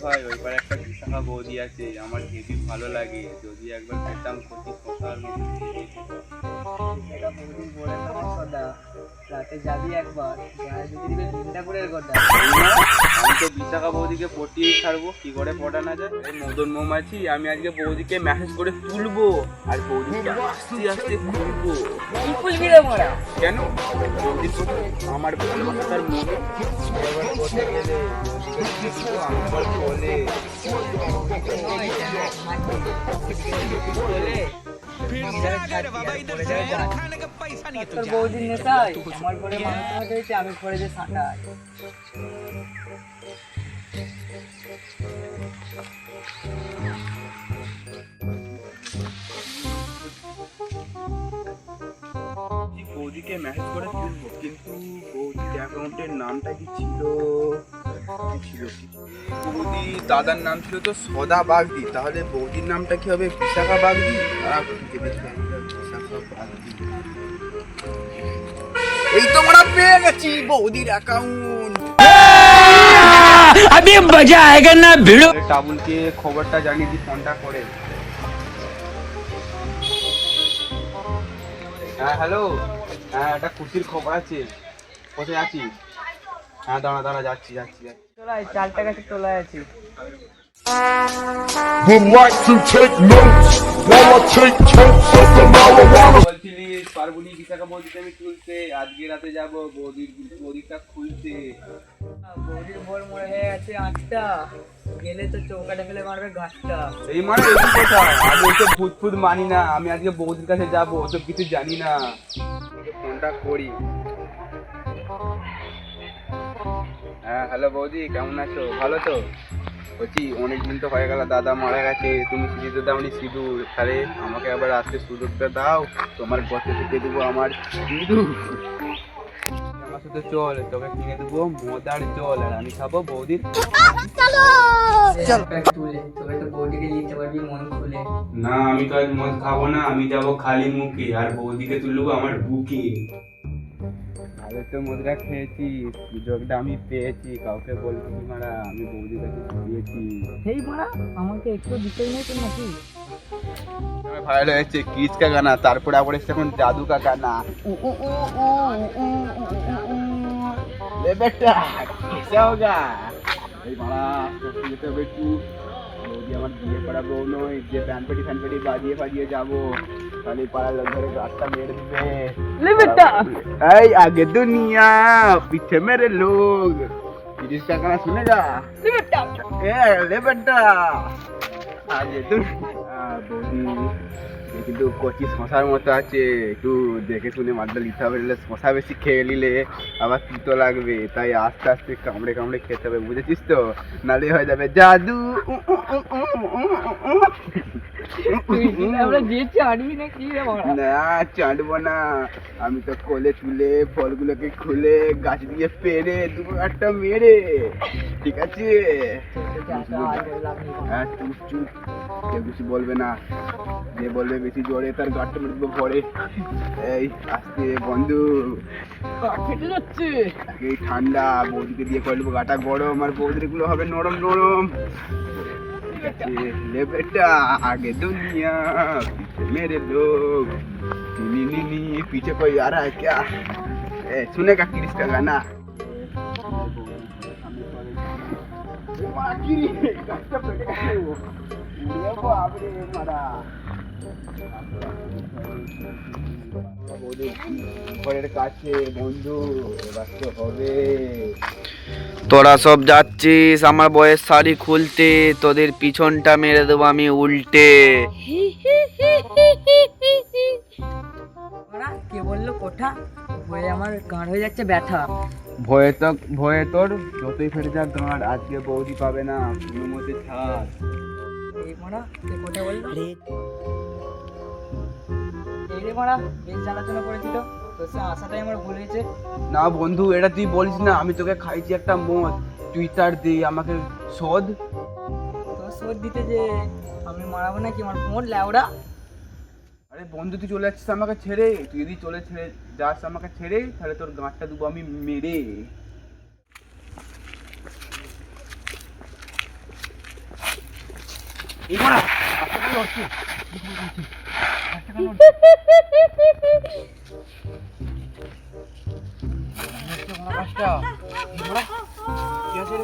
ভাই ওই পারে একটা বিশাখা বৌদি আছে, আমার হেবি ভালো লাগে, যদি একবার পেতাম কচি শশার মতো খেতে। এটা বৌদির বলে তোমার কথা, রাতে যাবি একবার, গায়ে যদি দিবে তিনটা করে কথা। আমি তো বিশাখা বৌদিকে পটিয়েই ছাড়বো, কি করে পটানো যায়। এই মদন মৌমাছি, আমি আজকে বৌদিকে মেসেজ করে তুলবো আর বৌদিকে আস্তে আস্তে খুলবো। কি খুলবি রে মোরা? কেন? বৌদির প্রতি আমার ভালোবাসার মনে এবার পটে গেলে বৌদিকে দিয়ে দিবো আমার বলে। তোর বৌদির নেশায় আমার ঘরে মানুষ হয়েছে, আমি ঘরে যে সাঁটাই। বৌদিকে মেসেজ করে তুলবো, কিন্তু বৌদির অ্যাকাউন্টের নামটা কি ছিল? বৌদি দাদার নাম ছিল তো সদা বাগদি, তাহলে বৌদির নামটা কি হবে? বিশাখা বাগদি। বিশাখা বাগদি, এই তো আমরা পেয়ে গেছি বৌদির অ্যাকাউন্ট। अभी मजा आएगा ना भिड़ो। টাবুলকে খবরটা জানিয়ে দিই ফোনটা করে। হ্যাঁ হ্যালো, হ্যাঁ একটা খুশির খবর আছে। কোথায় আছিস? হ্যাঁ দাঁড়া দাঁড়া, যাচ্ছি যাচ্ছি যাচ্ছি। তোলাই 4 টাকা তোলায় আছি। Would like to take notes while I take totes of the marijuana. বলছিলিস পারবুনি বিশাখা বৌদিকে আমি তুলতে, আজকে রাতে যাব বৌদিটা খুলতে। বৌদির বর মরে হয়ে গেছে 8টা, গেলে তো চৌকাটা ফেলে মারবে ঘাটটা। এই মানে এই কথা, আমি ওকে ভূত ফুত মানি না, আমি আজকে বৌদির কাছে যাবো, ওসব কিছু জানি না। ফোনটা করি। হ্যাঁ হ্যালো বৌদি, কেমন আছো? ভালো তো? বলছি অনেকদিন তো হয়ে গেল, দাদা মারা গেছে, তুমি সিঁদুর দাওনি সিঁদুর, তাহলে আমাকে আবার আসতে সুযোগটা দাও, তোমার গতে থেকে দেবো আমার সিঁদুর। আমার সাথে চল, তোকে কিনে দেবো মদার জল, আর আমি খাবো বৌদির। তুলে তবে তো বৌদিকে দিতে পারবি মন খুলে। না আমি তো আজ মদ খাবো না, আমি যাবো খালি মুখে, আর বৌদিকে তুলবো আমার বুকে। ভালো তো মদটা খেয়েছি, সুযোগটা আমি পেয়েছি, কাউকে বলছি মারা, আমি বৌদির কাছে দিয়েছি। সেই মারা আমাকে একটু দিতেই নেই তো নাকি? ভাইরাল হয়েছে কিস কা গানা, তারপরে আবার এসে এখন জাদু কা গানা। ले बेटा कैसा होगा? এই মারা সত্যি যেতে হবে একটু, বৌদি আমার বিয়ে করা বউ নয় যে ব্যানপেটি ফ্যানপেটি বাজিয়ে বাজিয়ে যাবো, তাহলে পাড়ার লোক ধরে গাছটা মেরে দিবে। ले बेटा এই আগে দুনিয়া পিছে মেরে লোক, किस का गाना सुनेगा? ले बेटा ले बेटा আগে দুনিয়া। বৌদি কিন্তু কচি শশার মতো আছে, একটু দেখে শুনে মালটা নিতে হবে, নাহলে শশা বেশি খেয়ে নিলে আবার তিতো লাগবে, তাই আস্তে আস্তে কামড়ে কামড়ে খেতে হবে, বুঝেছিস তো? নাহলে হয়ে যাবে জাদু। আমরা যে চাড়বি না কি রে মারা? না চাটবো না, আমি তো কোলে তুলে ফলগুলোকে খুলে গাছ দিয়ে পেরে দুটো একটা মেরে, ঠিক আছে? হ্যাঁ চুপ চুপ, কেউ কিছু বলবে না, যে বলবে বেশি জোরে তার গাঁটটা মেরে দেবো পরে। এই আস্তে বন্ধু, ফেটে যাচ্ছে। এই ঠান্ডা, বৌদিকে দিয়ে করে দেবো গাটা গরম, আর বৌদির গুলো হবে নরম নরম, ঠিক আছে? ले बेटा आगे दुनिया पीछे मेरे लोग, नी नी नी पीछे कोई आ रहा है क्या? सुनेगा किरिस का गाना? কাছে বন্ধু এবার তো হবে। তোরা সব যাচ্ছিস আমার বয়ের শাড়ি খুলতে, তোদের পিছনটা মেরে দেবো আমি উল্টে। মারা কে বললো কোঠা? ভয়ে আমার গাঁড় হয়ে যাচ্ছে ব্যথা। ভয়ে তোর যতই ফেটে যাক গাঁট, আজকে বৌদি পাবে না, কোনো মতে ছাড়। এই মারা কে কোঠা বললো? এই রে মারা বেশ জ্বালাতনা করেছিল, তোর সে আশাটাই আমার ভুল হয়েছে। না বন্ধু এটা তুই বলিস না, আমি তোকে খাইছি একটা মদ, তুই তার দে আমাকে শোধ। তোর শোধ দিতে যে আমি মারাবো নাকি আমার মোট ল্যাওড়া? আরে বন্ধু তুই চলে যাচ্ছিস আমাকে ছেড়ে, তুই যদি ছেড়ে যাস আমাকে ছেড়ে, তাহলে তোর গাঁটটা দেবো আমি মেরে। এই মারা আস্তে করে হচ্ছে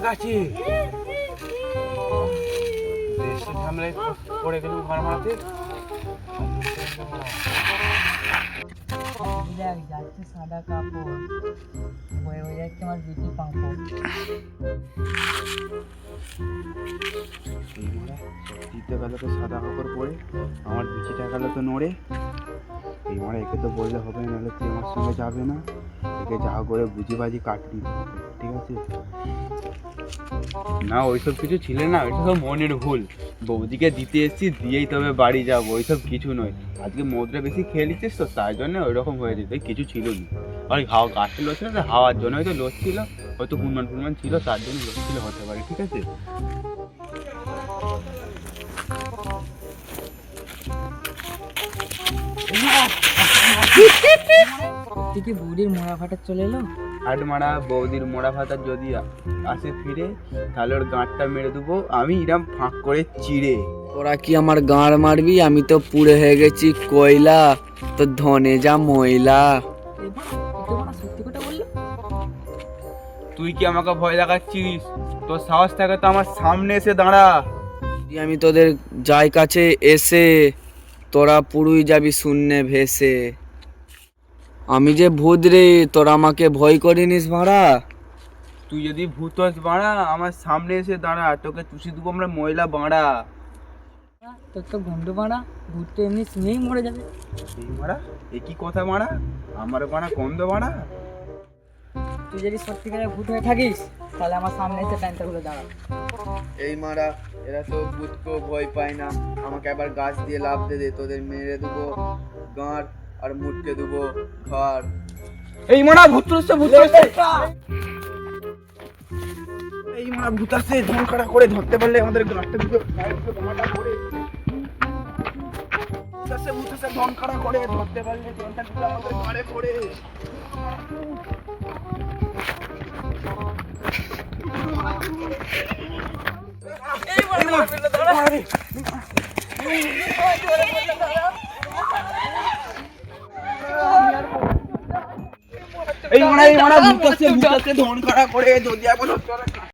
গাছে সামনে পড়ে গেল ঘর মারাতে। দেখ যাচ্ছে সাদা কাপড় বয়ে হয়ে যাচ্ছে আমার বিটি পাঁপড়। দিতে গেল তো সাদা কাপড় পরে আমার বিচিটা গেল তো নড়ে। এই মারা একে তো বললে হবে না, নাহলে তুই আমার সঙ্গে যাবে না। একে যা করে বুঝি বাজি কাটবি, ঠিক আছে? না ওইসব কিছু ছিল না, ওইসব সব মনের ভুল। বৌদিকে দিতে এসেছি, দিয়েই তবে বাড়ি যাবো, ওইসব কিছু নয়। আজকে মদটা বেশি খেয়ে নিচ্ছিস তো, তাই জন্য ওইরকম হয়ে যেত, কিছু ছিল না। আর হাওয়া গাছটা লোক ছিল, হাওয়ার জন্য হয়তো লোক ছিল, হয়তো হুনমান ফুনমান ছিল, তার জন্য লোক ছিল হতে পারে, ঠিক আছে? তুই কি বৌদির মোড়া ফাটা চলে এলো? হাট মারা বৌদির মোড়া ভাতা যদি আসে ফিরে, তাহলে ওর গাঁটটা মেরে দেবো আমি এরম ফাঁক করে চিড়ে। তোরা কি আমার গাঁড় মারবি? আমি তো পুড়ে হয়ে গেছি কয়লা, তো ধনে যা ময়লা। সত্যি কথা বললো? তুই কি আমাকে ভয় দেখাচ্ছিস? তোর সাহস থাকে তো আমার সামনে এসে দাঁড়া। যদি আমি তোদের যাই কাছে এসে, তোরা পুরুই যাবি শূন্যে ভেসে। আমি যে ভূত রে, তোরা আমাকে ভয় করিনিস ভাড়া। তুই যদি ভূত হস বাড়া, আমার সামনে এসে দাঁড়া, তোকে চুষি দেবো আমরা ময়লা বাড়া। তোর তো গন্ধ বাড়া, ভূত তো এমনি শুনেই মরে যাবে। এই মারা এ কি কথা মারা, আমার বাড়া গন্ধ বাড়া। তুই যদি সত্যিকারের ভূত হয়ে থাকিস তাহলে আমার সামনে এসে প্যান্টটা খুলে দাঁড়া। এই মারা এরা তো ভূতকেও ভয় পায় না, আমাকে আবার গাছ দিয়ে লাভ দে, তোদের মেরে দেবো গাঁড় আর মুটকে দেবো ঘর। এই মারা ভূত আসছে, ভূত আসছে, এই মারা ভূত আসছে, ধনকাড়া করে ধরতে পারলে আমাদের গাঁটটা দিকে গাঁটা করে। ভূত আসছে, ভূত আসছে, ধনকাড়া করে ধরতে পারলে ধনটা দিকে আমাদের গাড়ে করে। এই মারা ভূত আসছে, ধনকাড়া করে যদি একবার